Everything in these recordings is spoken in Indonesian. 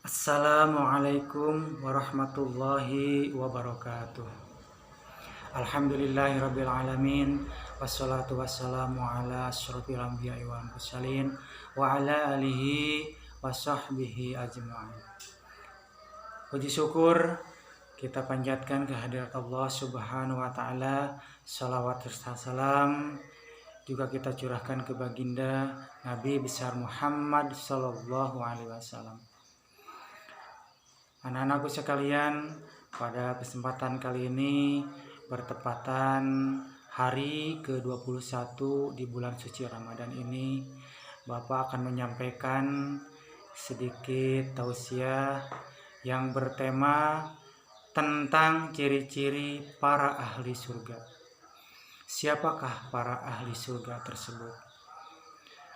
Assalamualaikum warahmatullahi wabarakatuh. Alhamdulillahirabbil alamin wassalatu wassalamu ala asyrofil anbiya'i wal mursalin wa ala alihi wa sahbihi ajma'in. Puji syukur kita panjatkan kehadirat Allah Subhanahu wa taala, salawat serta salam juga kita curahkan ke baginda Nabi besar Muhammad sallallahu alaihi wasallam. Anak-anakku sekalian, pada kesempatan kali ini bertepatan hari ke-21 di bulan suci Ramadan ini, Bapak akan menyampaikan sedikit tausiah yang bertema tentang ciri-ciri para ahli surga. Siapakah para ahli surga tersebut?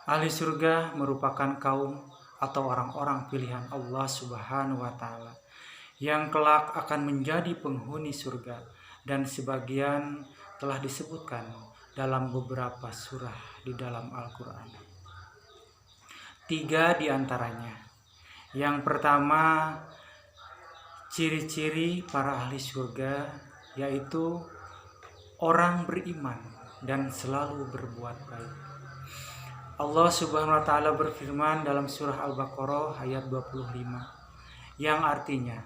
Ahli surga merupakan kaum atau orang-orang pilihan Allah Subhanahu wa taala yang kelak akan menjadi penghuni surga, dan sebagian telah disebutkan dalam beberapa surah di dalam Al-Qur'an. 3 di antaranya. Yang pertama, ciri-ciri para ahli surga yaitu orang beriman dan selalu berbuat baik. Allah Subhanahu wa taala berfirman dalam surah Al-Baqarah ayat 25 yang artinya,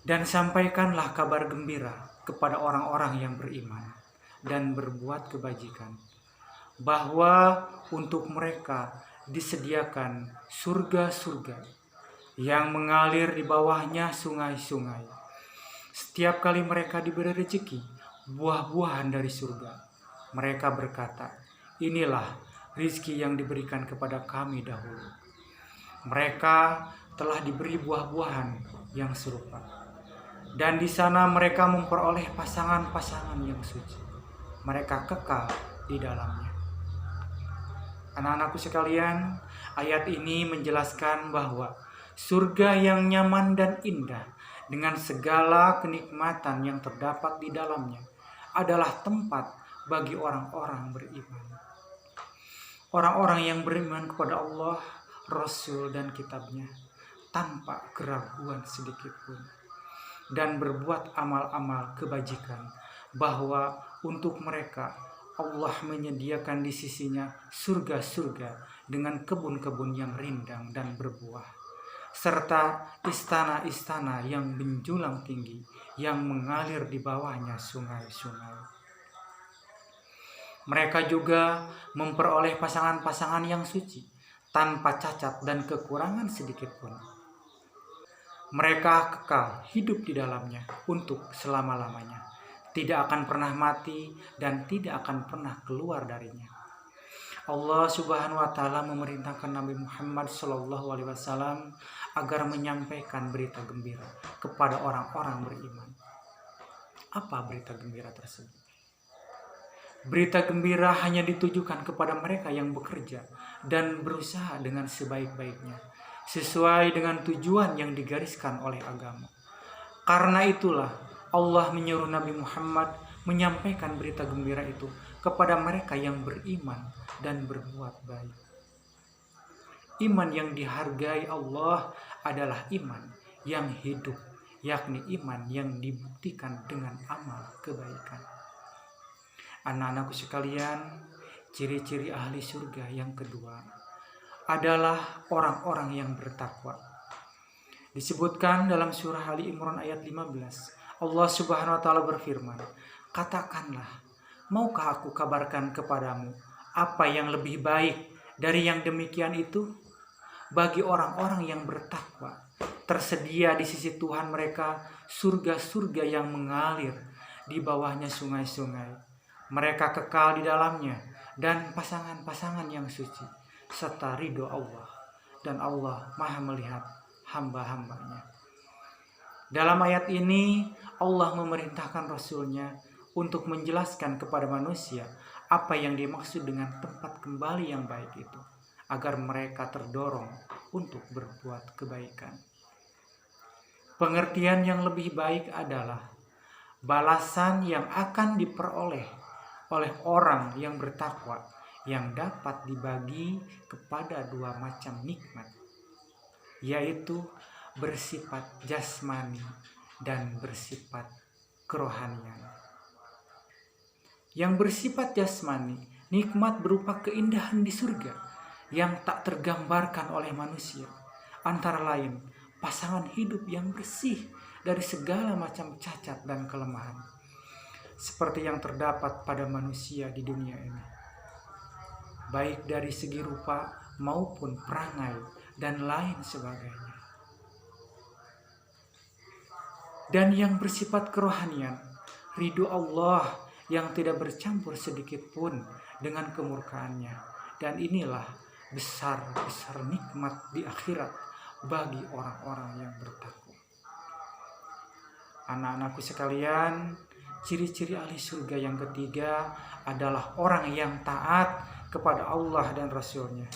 dan sampaikanlah kabar gembira kepada orang-orang yang beriman dan berbuat kebajikan, bahwa untuk mereka disediakan surga-surga yang mengalir di bawahnya sungai-sungai. Setiap kali mereka diberi rezeki buah-buahan dari surga, mereka berkata, inilah rizki yang diberikan kepada kami dahulu. Mereka telah diberi buah-buahan yang serupa, dan di sana mereka memperoleh pasangan-pasangan yang suci. Mereka kekal di dalamnya. Anak-anakku sekalian, ayat ini menjelaskan bahwa surga yang nyaman dan indah dengan segala kenikmatan yang terdapat di dalamnya adalah tempat bagi orang-orang beriman. Orang-orang yang beriman kepada Allah, Rasul dan kitabnya tanpa keraguan sedikit pun, dan berbuat amal-amal kebajikan, bahwa untuk mereka Allah menyediakan di sisinya surga-surga dengan kebun-kebun yang rindang dan berbuah, serta istana-istana yang menjulang tinggi yang mengalir di bawahnya sungai-sungai. Mereka juga memperoleh pasangan-pasangan yang suci tanpa cacat dan kekurangan sedikit pun. Mereka kekal hidup di dalamnya untuk selama-lamanya, tidak akan pernah mati dan tidak akan pernah keluar darinya. Allah Subhanahu wa taala memerintahkan Nabi Muhammad sallallahu alaihi wasallam agar menyampaikan berita gembira kepada orang-orang beriman. Apa berita gembira tersebut? Berita gembira hanya ditujukan kepada mereka yang bekerja dan berusaha dengan sebaik-baiknya, sesuai dengan tujuan yang digariskan oleh agama. Karena itulah Allah menyuruh Nabi Muhammad menyampaikan berita gembira itu kepada mereka yang beriman dan berbuat baik. Iman yang dihargai Allah adalah iman yang hidup, yakni iman yang dibuktikan dengan amal kebaikan. Anak-anakku sekalian, ciri-ciri ahli surga yang kedua adalah orang-orang yang bertakwa. Disebutkan dalam surah Ali Imran ayat 15, Allah Subhanahu wa taala berfirman, katakanlah, maukah aku kabarkan kepadamu apa yang lebih baik dari yang demikian itu? Bagi orang-orang yang bertakwa, tersedia di sisi Tuhan mereka surga-surga yang mengalir di bawahnya sungai-sungai. Mereka kekal di dalamnya dan pasangan-pasangan yang suci serta ridho Allah, dan Allah Maha melihat hamba-hambanya. Dalam ayat ini Allah memerintahkan Rasul-Nya untuk menjelaskan kepada manusia apa yang dimaksud dengan tempat kembali yang baik itu, agar mereka terdorong untuk berbuat kebaikan. Pengertian yang lebih baik adalah balasan yang akan diperoleh oleh orang yang bertakwa yang dapat dibagi kepada dua macam nikmat, yaitu bersifat jasmani dan bersifat kerohanian. Yang bersifat jasmani, nikmat berupa keindahan di surga yang tak tergambarkan oleh manusia, antara lain pasangan hidup yang bersih dari segala macam cacat dan kelemahan, seperti yang terdapat pada manusia di dunia ini, baik dari segi rupa maupun perangai dan lain sebagainya. Dan yang bersifat kerohanian, ridho Allah yang tidak bercampur sedikit pun dengan kemurkaannya. Dan inilah besar-besar nikmat di akhirat bagi orang-orang yang bertakwa. Anak-anakku sekalian, ciri-ciri ahli surga yang ketiga adalah orang yang taat kepada Allah dan Rasul-Nya.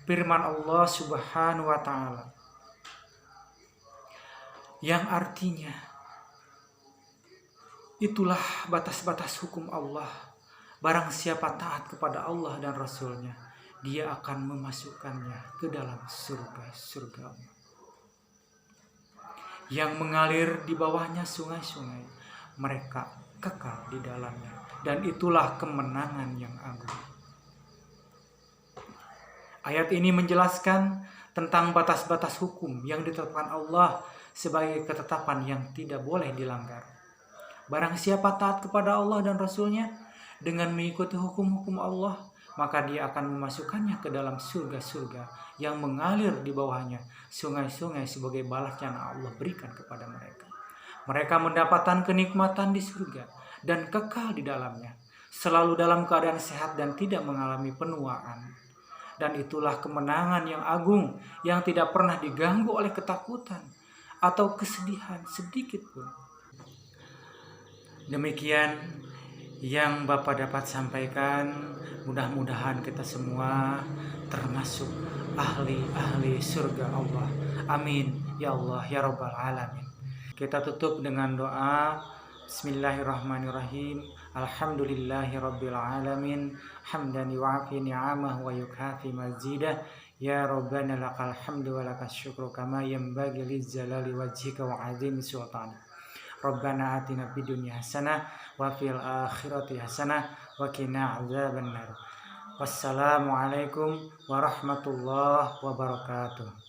Firman Allah Subhanahu wa Ta'ala, yang artinya itulah batas-batas hukum Allah. Barang siapa taat kepada Allah dan Rasul-Nya, dia akan memasukkannya ke dalam surga-surga Allah, yang mengalir di bawahnya sungai-sungai. Mereka kekal di dalamnya, dan itulah kemenangan yang agung. Ayat ini menjelaskan tentang batas-batas hukum yang ditetapkan Allah sebagai ketetapan yang tidak boleh dilanggar. Barang siapa taat kepada Allah dan Rasul-Nya dengan mengikuti hukum-hukum Allah, maka dia akan memasukkannya ke dalam surga-surga yang mengalir di bawahnya sungai-sungai sebagai balas yang Allah berikan kepada mereka. Mereka mendapatkan kenikmatan di surga dan kekal di dalamnya, selalu dalam keadaan sehat dan tidak mengalami penuaan. Dan itulah kemenangan yang agung yang tidak pernah diganggu oleh ketakutan atau kesedihan sedikit pun. Demikian yang Bapak dapat sampaikan. Mudah-mudahan kita semua termasuk ahli-ahli surga Allah. Amin ya Allah ya Rabbal Alamin. Kita tutup dengan doa. Bismillahirrahmanirrahim. Alhamdulillahi Rabbil Alamin. Hamdan yu'afi ni'amah wa yukhafi mazidah. Ya Rabbana lakal hamdu wa lakas syukru kama yanbaghi lizzalali wajhika wa azimi sultanik. Rabbana atina fid dunya hasanah wa fil akhirati hasanah wa qina adzabannar. Wassalamualaikum warahmatullahi wabarakatuh.